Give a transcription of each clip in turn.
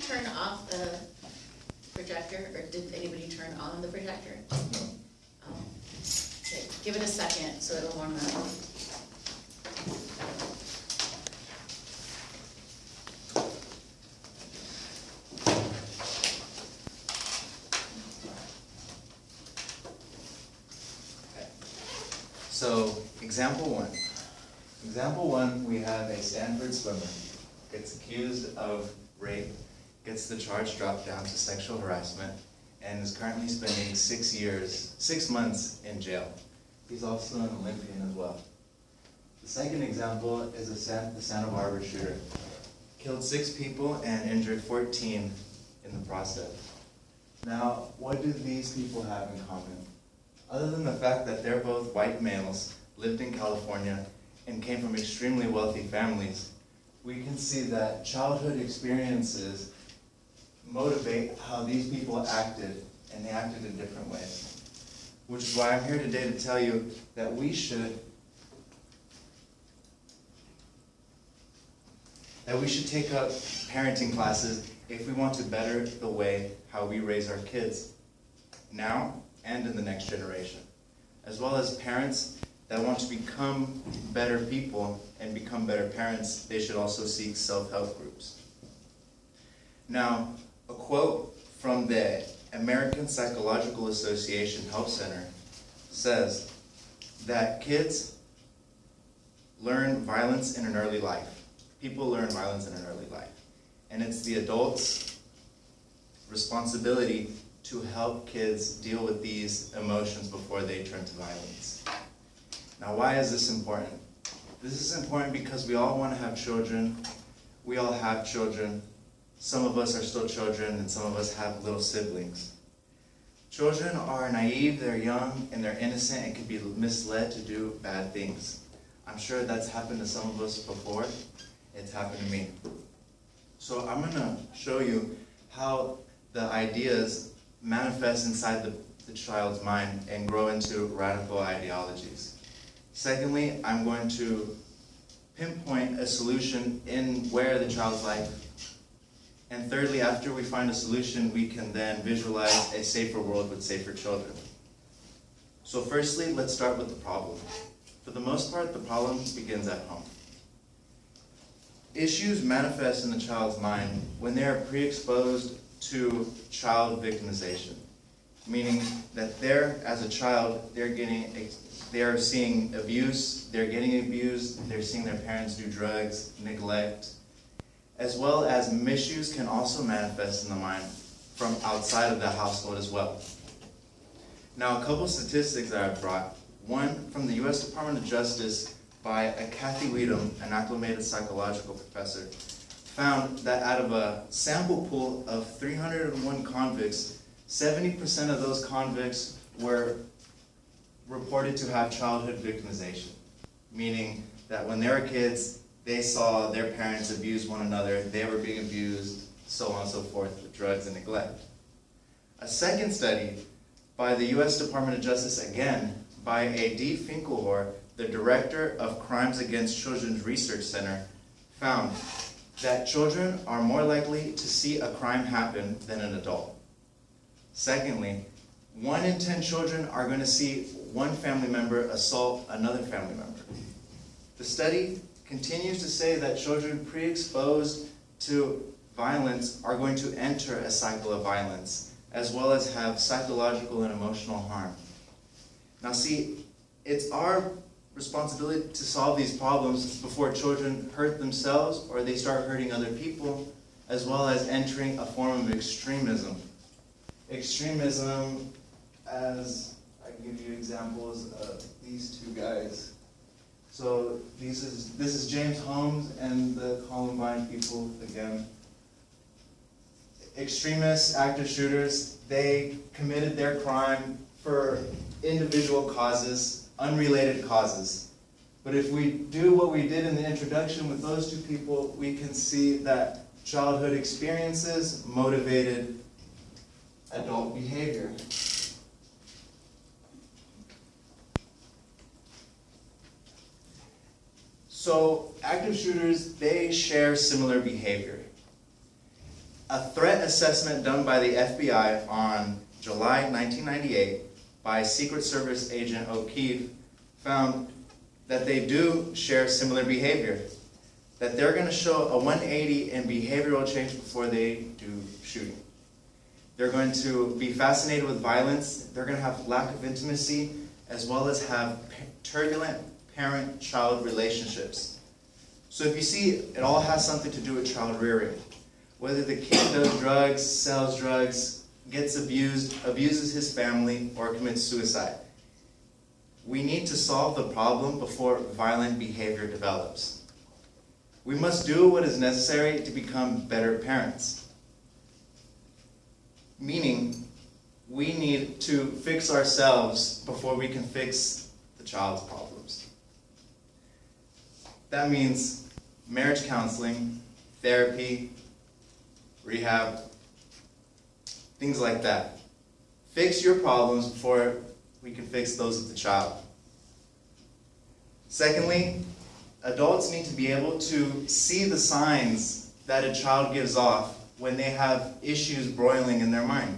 turn off the projector, or did anybody turn on the projector? No. Oh. Okay, give it a second so it'll warm up. So, example one. Example one, we have a Stanford swimmer, gets accused of rape, gets the charge dropped down to sexual harassment, and is currently spending 6 months in jail. He's also an Olympian as well. The second example is the Santa Barbara shooter. Killed 6 people and injured 14 in the process. Now, what do these people have in common? Other than the fact that they're both white males, lived in California, and came from extremely wealthy families, we can see that childhood experiences motivate how these people acted, and they acted in different ways. Which is why I'm here today to tell you that we should take up parenting classes if we want to better the way how we raise our kids, now and in the next generation. As well as parents that want to become better people and become better parents, they should also seek self-help groups. Now, a quote from the American Psychological Association Help Center says that kids learn violence in an early life. People learn violence in an early life. And it's the adults' responsibility to help kids deal with these emotions before they turn to violence. Now, why is this important? This is important because we all want to have children. We all have children. Some of us are still children, and some of us have little siblings. Children are naive, they're young, and they're innocent, and can be misled to do bad things. I'm sure that's happened to some of us before. It's happened to me. So I'm going to show you how the ideas manifest inside the child's mind and grow into radical ideologies. Secondly, I'm going to pinpoint a solution in where the child's life. And thirdly, after we find a solution, we can then visualize a safer world with safer children. So firstly, let's start with the problem. For the most part, the problem begins at home. Issues manifest in the child's mind when they are pre-exposed to child victimization, meaning that as a child, they are seeing abuse, they're getting abused, they're seeing their parents do drugs, neglect, as well as misuse can also manifest in the mind from outside of the household as well. Now, a couple statistics that I've brought. One from the U.S. Department of Justice by a Kathy Weedham, an acclimated psychological professor, found that out of a sample pool of 301 convicts, 70% of those convicts were reported to have childhood victimization, meaning that when they were kids, they saw their parents abuse one another, they were being abused, so on and so forth, with drugs and neglect. A second study by the U.S. Department of Justice, again, by A.D. Finkelhor, the director of Crimes Against Children's Research Center, found that children are more likely to see a crime happen than an adult. Secondly, 1 in 10 children are going to see one family member assault another family member. The study continues to say that children pre-exposed to violence are going to enter a cycle of violence, as well as have psychological and emotional harm. Now see, it's our responsibility to solve these problems before children hurt themselves or they start hurting other people, as well as entering a form of extremism. Extremism, as I give you examples of these two guys. So this is James Holmes and the Columbine people again. Extremists, active shooters, they committed their crime for individual causes, unrelated causes. But if we do what we did in the introduction with those two people, we can see that childhood experiences motivated adult behavior. So active shooters, they share similar behavior. A threat assessment done by the FBI on July 1998 by Secret Service agent O'Keefe found that they do share similar behavior, that they're going to show a 180 in behavioral change before they do shooting. They're going to be fascinated with violence, they're going to have lack of intimacy, as well as have turbulent parent-child relationships. So if you see, it all has something to do with child rearing. Whether the kid does drugs, sells drugs, gets abused, abuses his family, or commits suicide. We need to solve the problem before violent behavior develops. We must do what is necessary to become better parents. Meaning, we need to fix ourselves before we can fix the child's problems. That means marriage counseling, therapy, rehab, things like that. Fix your problems before we can fix those of the child. Secondly, adults need to be able to see the signs that a child gives off when they have issues broiling in their mind.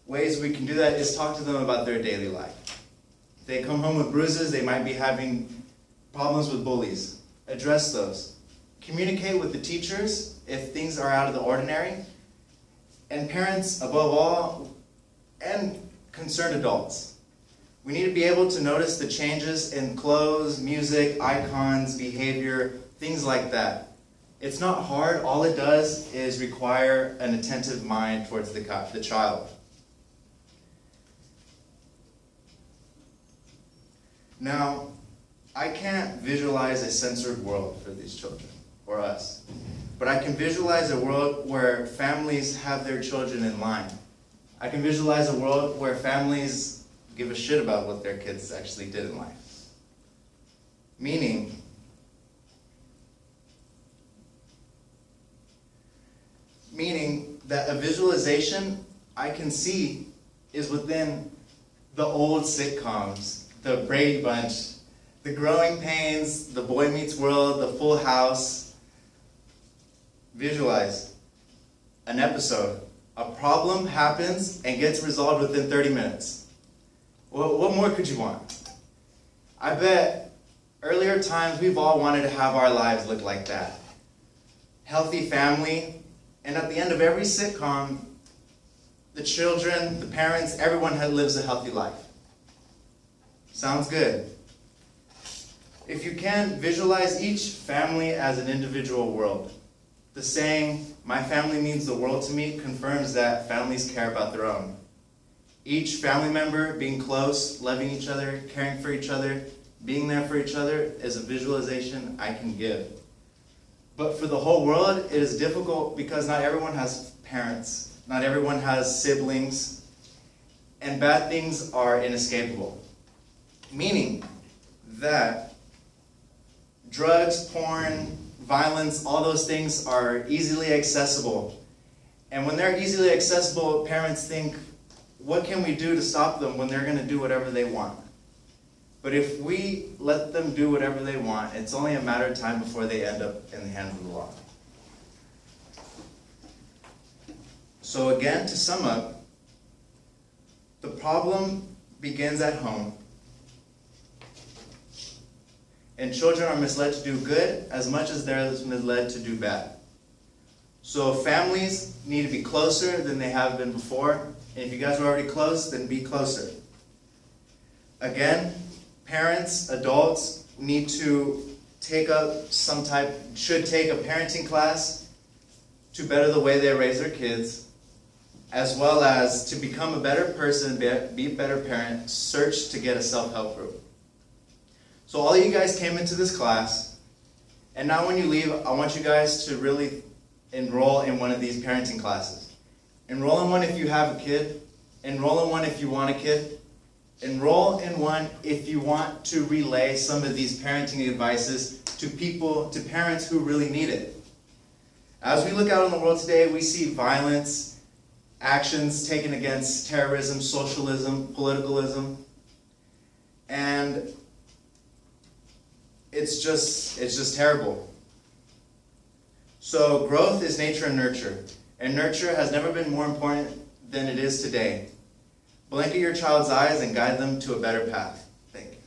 Ways we can do that is talk to them about their daily life. If they come home with bruises, they might be having problems with bullies. Address those. Communicate with the teachers if things are out of the ordinary. And parents, above all, and concerned adults. We need to be able to notice the changes in clothes, music, icons, behavior, things like that. It's not hard. All it does is require an attentive mind towards the child. Now, I can't visualize a censored world for these children, or us. But I can visualize a world where families have their children in line. I can visualize a world where families give a shit about what their kids actually did in life. Meaning that a visualization I can see is within the old sitcoms, the Brady Bunch, the Growing Pains, the Boy Meets World, the Full House. Visualize an episode. A problem happens and gets resolved within 30 minutes. Well, what more could you want? I bet earlier times we've all wanted to have our lives look like that. Healthy family, and at the end of every sitcom, the children, the parents, everyone lives a healthy life. Sounds good. If you can, visualize each family as an individual world. The saying, "My family means the world to me," confirms that families care about their own. Each family member being close, loving each other, caring for each other, being there for each other is a visualization I can give. But for the whole world, it is difficult because not everyone has parents, not everyone has siblings, and bad things are inescapable. Meaning that drugs, porn, violence, all those things are easily accessible. And when they're easily accessible, parents think, what can we do to stop them when they're going to do whatever they want? But if we let them do whatever they want, it's only a matter of time before they end up in the hands of the law. So again, to sum up, the problem begins at home. And children are misled to do good as much as they're misled to do bad. So families need to be closer than they have been before. And if you guys are already close, then be closer. Again, parents, adults need to should take a parenting class to better the way they raise their kids, as well as to become a better person, be a better parent, search to get a self-help group. So all of you guys came into this class, and now when you leave, I want you guys to really enroll in one of these parenting classes. Enroll in one if you have a kid. Enroll in one if you want a kid. Enroll in one if you want to relay some of these parenting advices to parents who really need it. As we look out in the world today, we see violence, actions taken against terrorism, socialism, politicalism, and it's just terrible. So growth is nature and nurture has never been more important than it is today. Blanket your child's eyes and guide them to a better path. Thank you.